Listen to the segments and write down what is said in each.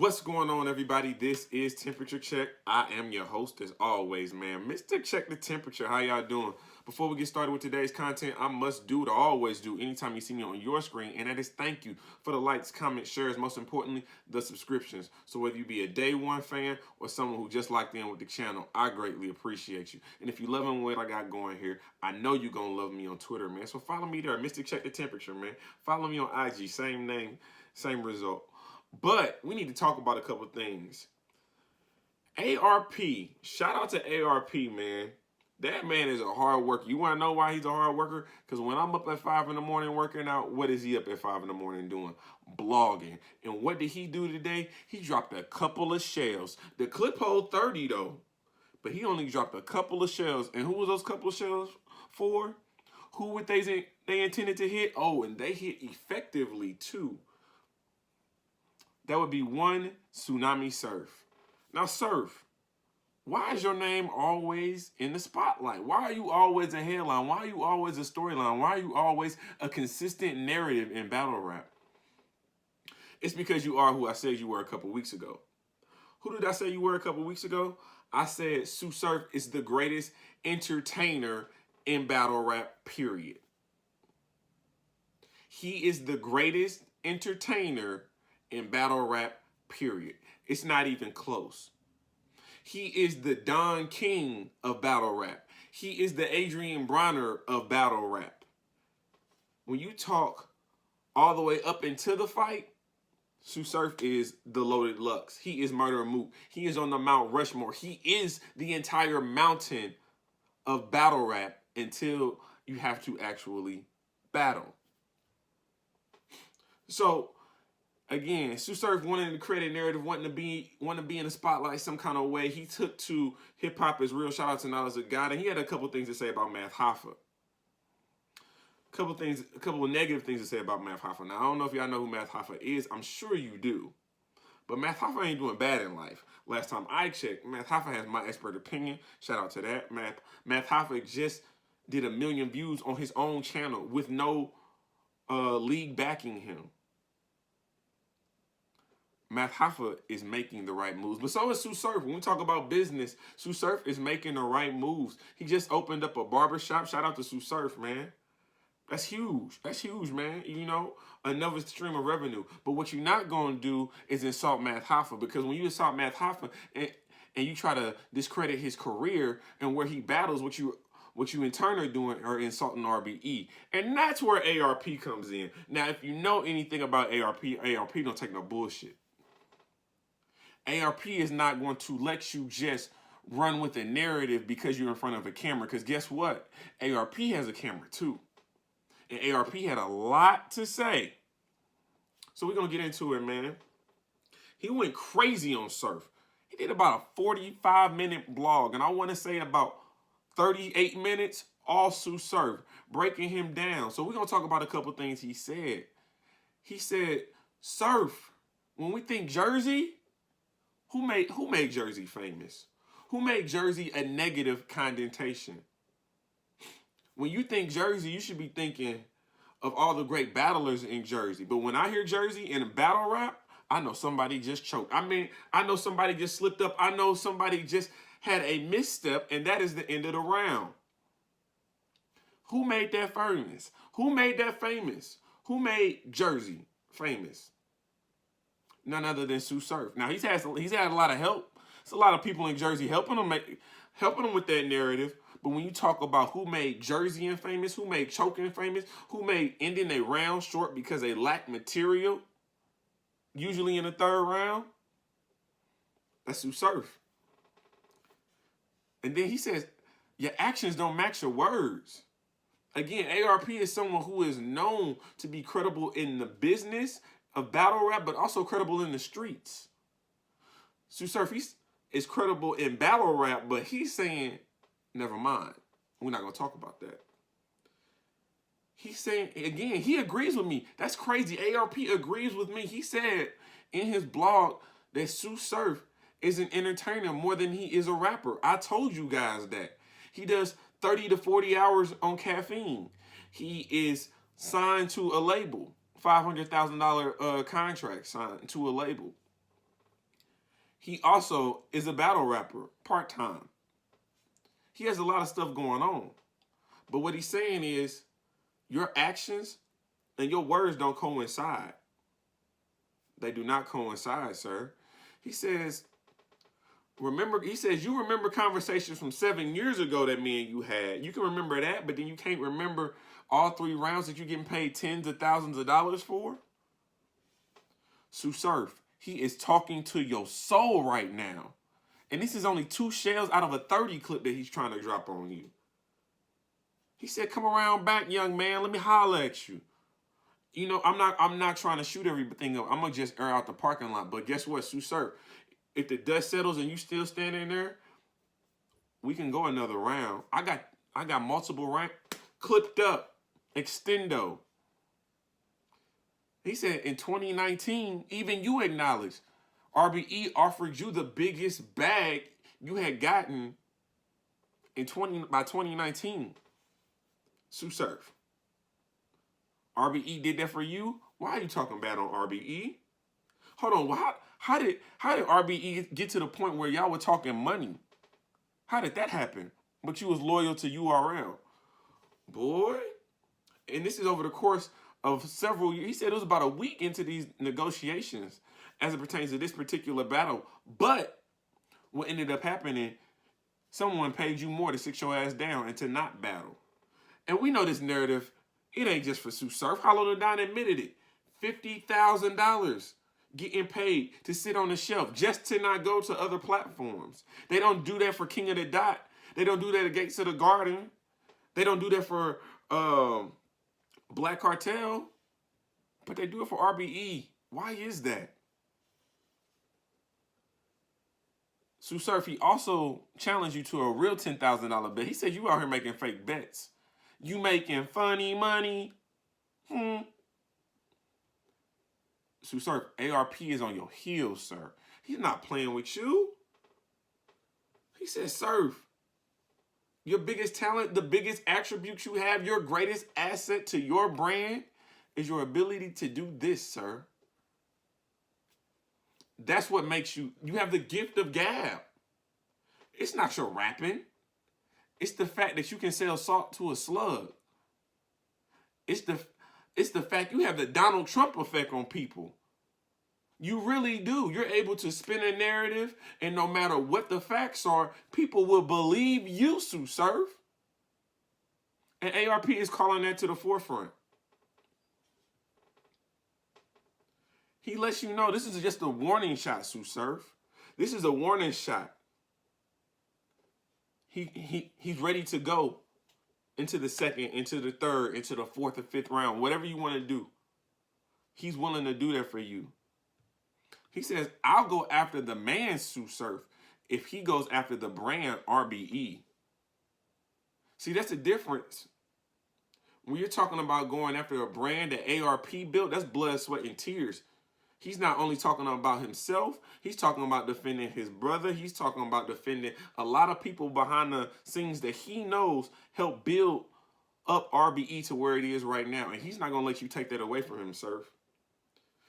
What's going on, everybody? This is Temperature Check. I am your host, as always, man. Mr. Check the Temperature. How y'all doing? Before we get started with today's content, I must do what I always do anytime you see me on your screen, and that is thank you for the likes, comments, shares, most importantly, the subscriptions. So whether you be a day one fan or someone who just locked in with the channel, I greatly appreciate you. And if you're loving what I got going here, I know you're going to love me on Twitter, man. So follow me there, Mr. Check the Temperature, man. Follow me on IG, same name, same result. But we need to talk about a couple things. ARP, shout out to ARP, man. That man is a hard worker. You want to know why he's a hard worker? Because when I'm up at 5 in the morning working out, what is he up at 5 in the morning doing? Blogging. And what did he do today? He dropped a couple of shells. The clip hold 30 though, but he only dropped a couple of shells. And who was those couple of shells for? Who would they intended to hit? Oh, and they hit effectively too. That would be one Tsunami Surf. Now, Surf, why is your name always in the spotlight? Why are you always a headline? Why are you always a storyline? Why are you always a consistent narrative in battle rap? It's because you are who I said you were a couple weeks ago. Who did I say you were a couple weeks ago? I said Sue Surf is the greatest entertainer in battle rap, period. He is the greatest entertainer in battle rap, period. It's not even close. He is the Don King of battle rap. He is the Adrian Bronner of battle rap. When you talk all the way up into the fight, Sue Surf is the Loaded Lux. He is Murder Mook. He is on the Mount Rushmore. He is the entire mountain of battle rap until you have to actually battle. So, again, Sue Surf wanted to create a narrative, wanting to be in the spotlight some kind of way. He took to hip hop is real. Shout out to Knowledge of God, and he had a couple things to say about Math Hoffa. A couple of negative things to say about Math Hoffa. Now, I don't know if y'all know who Math Hoffa is. I'm sure you do, but Math Hoffa ain't doing bad in life. Last time I checked, Math Hoffa has my expert opinion. Shout out to that. Math Hoffa just did 1 million views on his own channel with no league backing him. Math Hoffa is making the right moves, but so is Sue Surf. When we talk about business, Sue Surf is making the right moves. He just opened up a barbershop. Shout out to Sue Surf, man. That's huge. That's huge, man. You know, another stream of revenue. But what you're not going to do is insult Math Hoffa, because when you insult Math Hoffa and you try to discredit his career and where he battles, what you in turn are doing are insulting RBE. And that's where ARP comes in. Now, if you know anything about ARP don't take no bullshit. ARP is not going to let you just run with a narrative because you're in front of a camera. Because guess what? ARP has a camera too. And ARP had a lot to say. So we're going to get into it, man. He went crazy on Surf. He did about a 45-minute blog. And I want to say about 38 minutes, all Sue Surf, breaking him down. So we're going to talk about a couple things he said. He said, Surf, when we think Jersey, who made Jersey famous? Who made Jersey a negative connotation? When you think Jersey, you should be thinking of all the great battlers in Jersey. But when I hear Jersey in battle rap, I know somebody just choked. I mean, I know somebody just slipped up. I know somebody just had a misstep, and that is the end of the round. Who made that famous? Who made that famous? Who made Jersey famous? None other than Sue Surf. Now, he's had a lot of help. There's a lot of people in Jersey helping him with that narrative. But when you talk about who made Jersey famous, who made choking famous, who made ending a round short because they lacked material, usually in the third round, that's Sue Surf. And then he says, your actions don't match your words. Again, ARP is someone who is known to be credible in the business of battle rap, but also credible in the streets. Sue Surf is credible in battle rap, but he's saying, never mind. We're not going to talk about that. He's saying, again, he agrees with me. That's crazy. ARP agrees with me. He said in his blog that Sue Surf is an entertainer more than he is a rapper. I told you guys that. He does 30 to 40 hours on caffeine. He is signed to a label. $500,000 contract signed to a label. He also is a battle rapper, part-time. He has a lot of stuff going on. But what he's saying is your actions and your words don't coincide. They do not coincide, sir. He says, you remember conversations from 7 years ago that me and you had. You can remember that, but then you can't remember all 3 rounds that you're getting paid tens of thousands of dollars for? Sue Surf, he is talking to your soul right now. And this is only 2 shells out of a 30 clip that he's trying to drop on you. He said, come around back, young man. Let me holler at you. You know, I'm not trying to shoot everything up. I'm going to just air out the parking lot. But guess what, Sue Surf? If the dust settles and you still standing there, we can go another round. I got multiple rounds clipped up. Extendo. He said in 2019, even you acknowledged RBE offered you the biggest bag you had gotten by 2019. Sue Surf. RBE did that for you? Why are you talking bad on RBE? Hold on, how did RBE get to the point where y'all were talking money? How did that happen? But you was loyal to URL. Boy. And this is over the course of several years. He said it was about a week into these negotiations as it pertains to this particular battle. But what ended up happening, someone paid you more to sit your ass down and to not battle. And we know this narrative, it ain't just for Sue Surf. Hollow the Don admitted it. $50,000 getting paid to sit on the shelf just to not go to other platforms. They don't do that for King of the Dot. They don't do that at Gates of the Garden. They don't do that for Black Cartel. But they do it for RBE. Why is that? Sue Surf, he also challenged you to a real $10,000 bet. He said you out here making fake bets. You making funny money. Sue Surf, ARP is on your heels, sir. He's not playing with you. He said, Surf, your biggest talent, the biggest attribute you have, your greatest asset to your brand is your ability to do this, sir. That's what makes you have the gift of gab. It's not your rapping. It's the fact that you can sell salt to a slug. It's the fact you have the Donald Trump effect on people. You really do. You're able to spin a narrative, and no matter what the facts are, people will believe you, Sue Surf. And ARP is calling that to the forefront. He lets you know this is just a warning shot, Sue Surf. This is a warning shot. He's ready to go into the second, into the third, into the fourth or fifth round, whatever you want to do. He's willing to do that for you. He says, I'll go after the man, Sue Surf, if he goes after the brand RBE. See, that's the difference. When you're talking about going after a brand that ARP built, that's blood, sweat, and tears. He's not only talking about himself, he's talking about defending his brother. He's talking about defending a lot of people behind the scenes that he knows help build up RBE to where it is right now. And he's not going to let you take that away from him, Surf.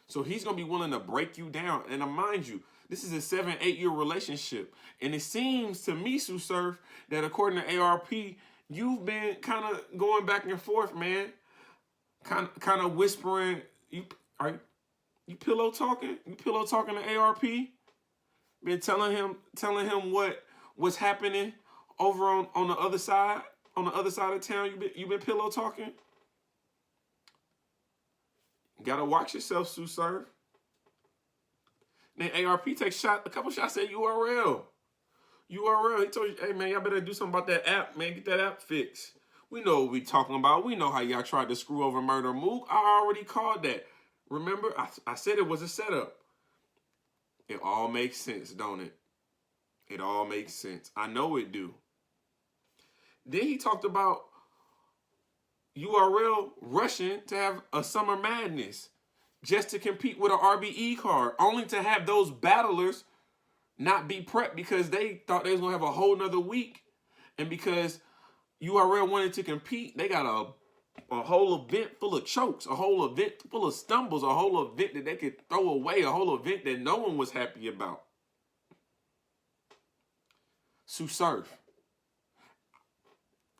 So he's going to be willing to break you down. And mind you, this is a 7-8 year relationship. And it seems to me, Sue Surf, that according to ARP, you've been kind of going back and forth, man. Kind of whispering. You pillow talking? You pillow talking to ARP? Been telling him what's happening over on the other side of town. You been pillow talking? Gotta watch yourself, Sue Surf. Then ARP takes a couple shots at URL. He told you, hey man, y'all better do something about that app, man. Get that app fixed. We know what we talking about. We know how y'all tried to screw over Murder Mook. I already called that. Remember, I said it was a setup. It all makes sense, don't it? It all makes sense. I know it do. Then he talked about URL rushing to have a Summer Madness just to compete with an RBE card, only to have those battlers not be prepped because they thought they was going to have a whole nother week. And because URL wanted to compete, they got a whole event full of chokes, a whole event full of stumbles, a whole event that they could throw away, a whole event that no one was happy about. Sue Surf.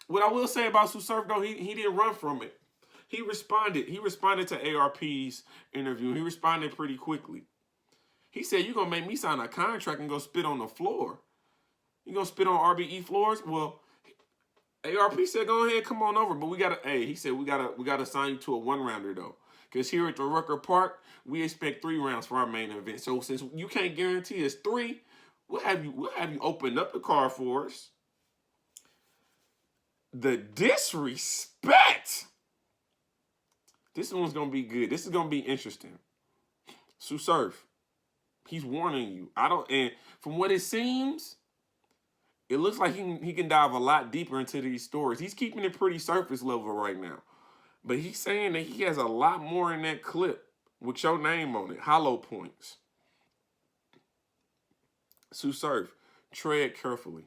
What I will say about Sue Surf, though, he didn't run from it. He responded. He responded to ARP's interview. He responded pretty quickly. He said, "You're going to make me sign a contract and go spit on the floor. You going to spit on RBE floors?" Well, ARP said, "Go ahead, come on over." But we got to, he said, we gotta sign you to a 1-rounder, though. Because here at the Rucker Park, we expect 3 rounds for our main event. So since you can't guarantee us 3, we'll have you open up the card for us. The disrespect. This one's going to be good. This is going to be interesting. Sue Surf, he's warning you. And from what it seems, it looks like he can dive a lot deeper into these stories. He's keeping it pretty surface level right now. But he's saying that he has a lot more in that clip with your name on it. Hollow points. Sue Surf, tread carefully.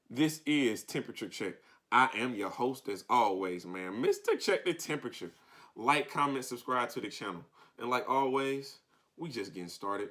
This is Temperature Check. I am your host as always, man. Mr. Check the Temperature. Like, comment, subscribe to the channel. And like always, we just getting started.